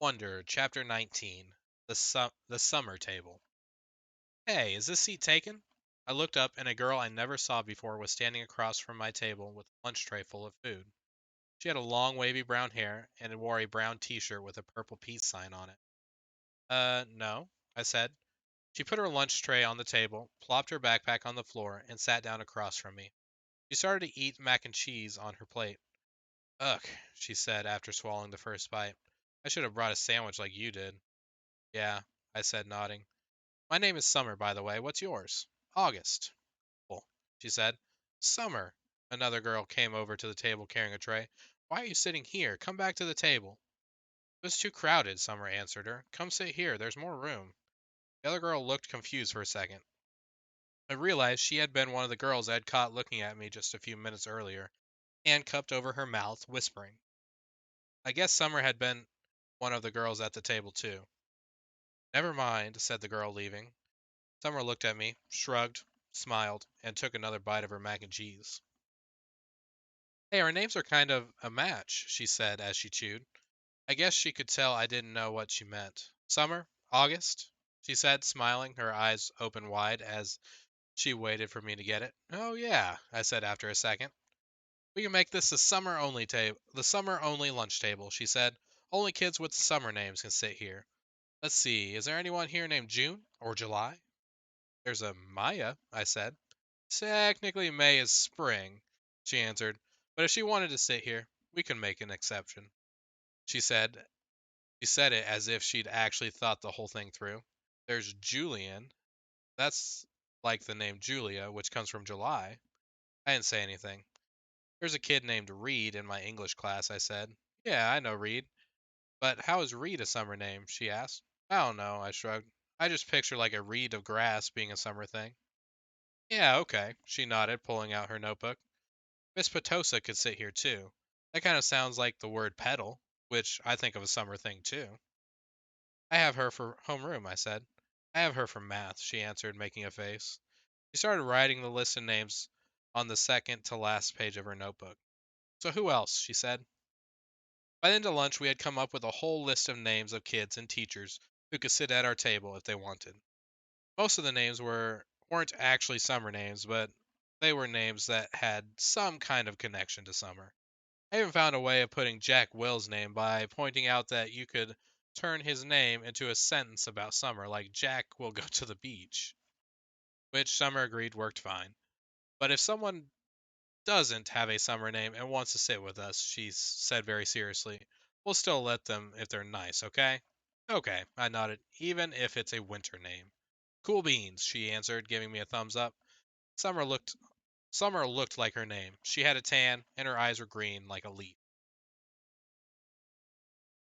Wonder, Chapter 19, the Summer Table. Hey, is this seat taken? I looked up, and a girl I never saw before was standing across from my table with a lunch tray full of food. She had a long, wavy brown hair and wore a brown t shirt with a purple peace sign on it. No, I said. She put her lunch tray on the table, plopped her backpack on the floor, and sat down across from me. She started to eat mac and cheese on her plate. Ugh, she said after swallowing the first bite. I should have brought a sandwich like you did. Yeah, I said, nodding. My name is Summer, by the way. What's yours? August. Cool, she said. Summer. Another girl came over to the table carrying a tray. Why are you sitting here? Come back to the table. It was too crowded, Summer answered her. Come sit here. There's more room. The other girl looked confused for a second. I realized she had been one of the girls I had caught looking at me just a few minutes earlier, hand cupped over her mouth, whispering. I guess Summer had been one of the girls at the table, too. Never mind, said the girl, leaving. Summer looked at me, shrugged, smiled, and took another bite of her mac and cheese. Hey, our names are kind of a match, she said as she chewed. I guess she could tell I didn't know what she meant. Summer? August? She said, smiling, her eyes open wide as she waited for me to get it. Oh yeah, I said after a second. We can make this the summer only lunch table, she said. Only kids with summer names can sit here. Let's see, is there anyone here named June or July? There's a Maya, I said. Technically, May is spring, she answered, but if she wanted to sit here, we could make an exception. She said she said it as if she'd actually thought the whole thing through. There's Julian. That's like the name Julia, which comes from July. I didn't say anything. There's a kid named Reed in my English class, I said. Yeah, I know Reed. But how is Reed a summer name? She asked. I don't know, I shrugged. I just picture like a reed of grass being a summer thing. Yeah, okay, she nodded, pulling out her notebook. Miss Potosa could sit here too. That kind of sounds like the word pedal, which I think of a summer thing too. I have her for homeroom, I said. I have her for math, she answered, making a face. She started writing the list of names on the second to last page of her notebook. So who else? She said. By the end of lunch, we had come up with a whole list of names of kids and teachers who could sit at our table if they wanted. Most of the names weren't actually summer names, but they were names that had some kind of connection to summer. I even found a way of putting Jack Will's name by pointing out that you could turn his name into a sentence about summer, like Jack will go to the beach, which Summer agreed worked fine. But if someone doesn't have a summer name and wants to sit with us, she said very seriously, we'll still let them if they're nice, okay? Okay, I nodded, even if it's a winter name. Cool beans, she answered, giving me a thumbs up. Summer looked Summer looked like her name. She had a tan, and her eyes were green like a leaf.